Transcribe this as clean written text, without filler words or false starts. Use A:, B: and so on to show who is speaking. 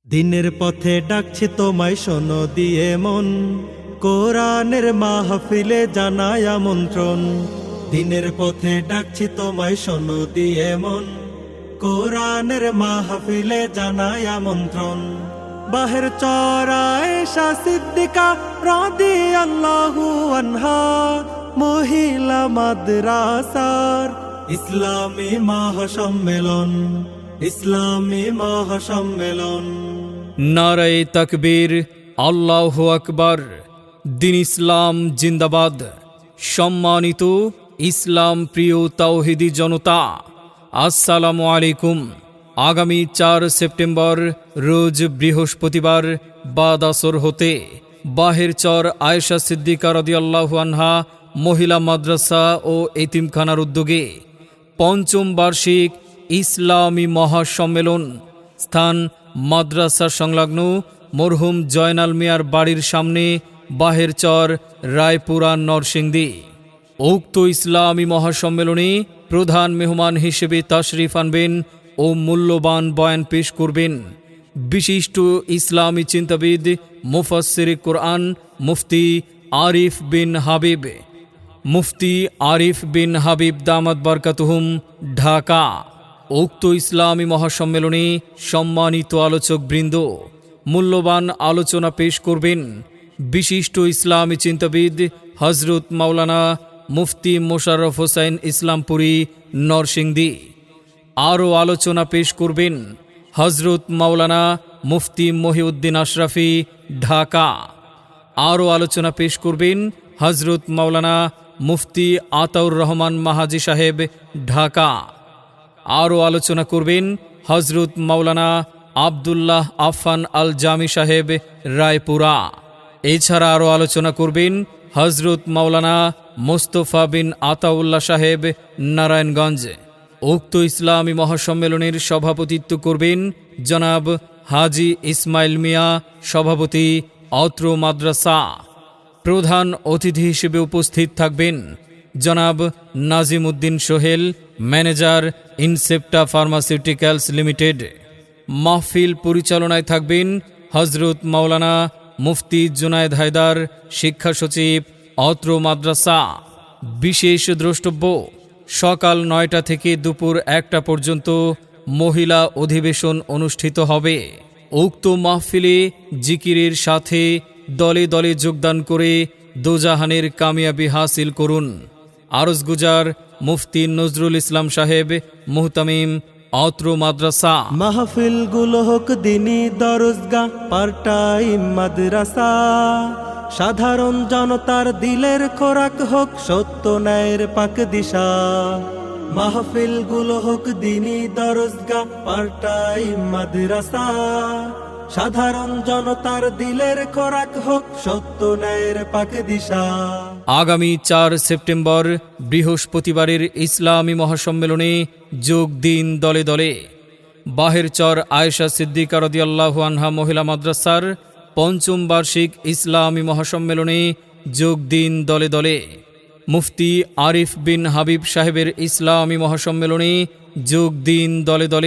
A: দিনের পথে ডাকছি তোমায় শোনো দিয়ে মন, কোরআনের মাহফিলে জানাই আমন্ত্রণ। দিনের পথে ডাকছি তোমায় শোনো দিয়ে মন, কোরআনের মাহফিলে জানাই আমন্ত্রণ। বাহের চর আয়েশা সিদ্দিকা রাদিয়াল্লাহু আনহা, মহিলা মাদ্রাসার ইসলামী মহাসম্মেলন, ইসলামী মহাসম্মেলন।
B: নারায়ে তাকবীর, আল্লাহু আকবার। দিন ইসলাম জিন্দাবাদ। সম্মানিত ইসলাম প্রিয় তাওহীদি জনতা, আসসালামু আলাইকুম। আগামী 4 সেপ্টেম্বর রোজ বৃহস্পতিবার বাদ আসর হতে বাহের চর আয়েশা সিদ্দিকা রাদিয়াল্লাহু আনহা মহিলা মাদ্রাসা ও এতিমখানার উদ্যোগে 5ম বার্ষিক ইসলামী মহাসম্মেলন, স্থান মাদ্রাসা সংলগ্ন মরহুম জয়নাল মিয়ার বাড়ির সামনে, বাহের চর, রায়পুরা, নরসিংদী। উক্ত ইসলামী মহাসম্মেলনে প্রধান মেহমান হিসেবে তাশরিফ আনবেন ও মূল্যবান বয়ান পেশ করবেন বিশিষ্ট ইসলামী চিন্তাবিদ মুফাসসির কোরআন মুফতি আরিফ বিন হাবিব। মুফতি আরিফ বিন হাবিব দামাত বারকাতুহুম, ঢাকা। উক্ত ইসলামী মহাসম্মেলনে সম্মানিত আলোচকবৃন্দ মূল্যবান আলোচনা পেশ করবেন বিশিষ্ট ইসলামী চিন্তাবিদ হযরত মাওলানা মুফতি মোশাররফ হোসাইন ইসলামপুরী, নরসিংদী। আরও আলোচনা পেশ করবেন হযরত মাওলানা মুফতি মহিউদ্দিন আশরাফি, ঢাকা। আরও আলোচনা পেশ করবেন হযরত মাওলানা মুফতি আতাউর রহমান মাহাজি সাহেব, ঢাকা। আরও আলোচনা করবেন হযরত মাওলানা আব্দুল্লাহ আফফান আল জামি সাহেব, রায়পুরা। এছাড়া আরও আলোচনা করবেন হযরত মাওলানা মোস্তফা বিন আতাউল্লাহ সাহেব, নারায়ণগঞ্জ। উক্ত ইসলামী মহাসম্মেলনের সভাপতিত্ব করবেন জনাব হাজি ইসমাইল মিয়া, সভাপতি, অত্র মাদ্রাসা। প্রধান অতিথি হিসেবে উপস্থিত থাকবেন জনাব Nazim Uddin Sohel, manager, Incepta pharmaceuticals limited. মাহফিল পরিচালনায় থাকবেন হযরত মাওলানা মুফতি জুনায়েদ হায়দার, শিক্ষা সচিব, অত্র মাদ্রাসা। বিশেষ দ্রষ্টব্য, সকাল 9টা থেকে দুপুর 1টা পর্যন্ত মহিলা অধিবেশন অনুষ্ঠিত হবে। উক্ত মাহফিলে জিকিরের সাথে দলে দলে যোগদান করে দোজাহানের কামিয়াবি হাসিল করুন। আরজগুজার মুফতি নজরুল ইসলাম সাহেব, মুহতামিম, অত্র মাদ্রাসা।
A: মাহফিল গুলো হোক দিনী দরজগাহ, পার্ট টাইম মাদ্রাসা। সাধারণ জনতার দিলের খোরাক হোক সত্য ন্যায়ের পাক দিশা। মাহফিল গুলো হোক দিনী দরজগাহ, পার্ট টাইম মাদ্রাসা। সাধারণ জনতার দিলের খোরাক হোক সত্য ন্যায়ের পাক দিশা।
B: আগামী 4 সেপ্টেম্বর বৃহস্পতিবারের ইসলামী মহাসম্মেলনে যোগ দিন দলে দলে। বাহের চর আয়েশা সিদ্দিকা রাদিয়াল্লাহু আনহা মহিলা মাদ্রাসার 5ম বার্ষিক ইসলামী মহাসম্মেলনে যোগ দিন দলে দলে। মুফতি আরিফ বিন হাবিব সাহেবের ইসলামী মহাসম্মেলনে যোগ দিন দলে দলে।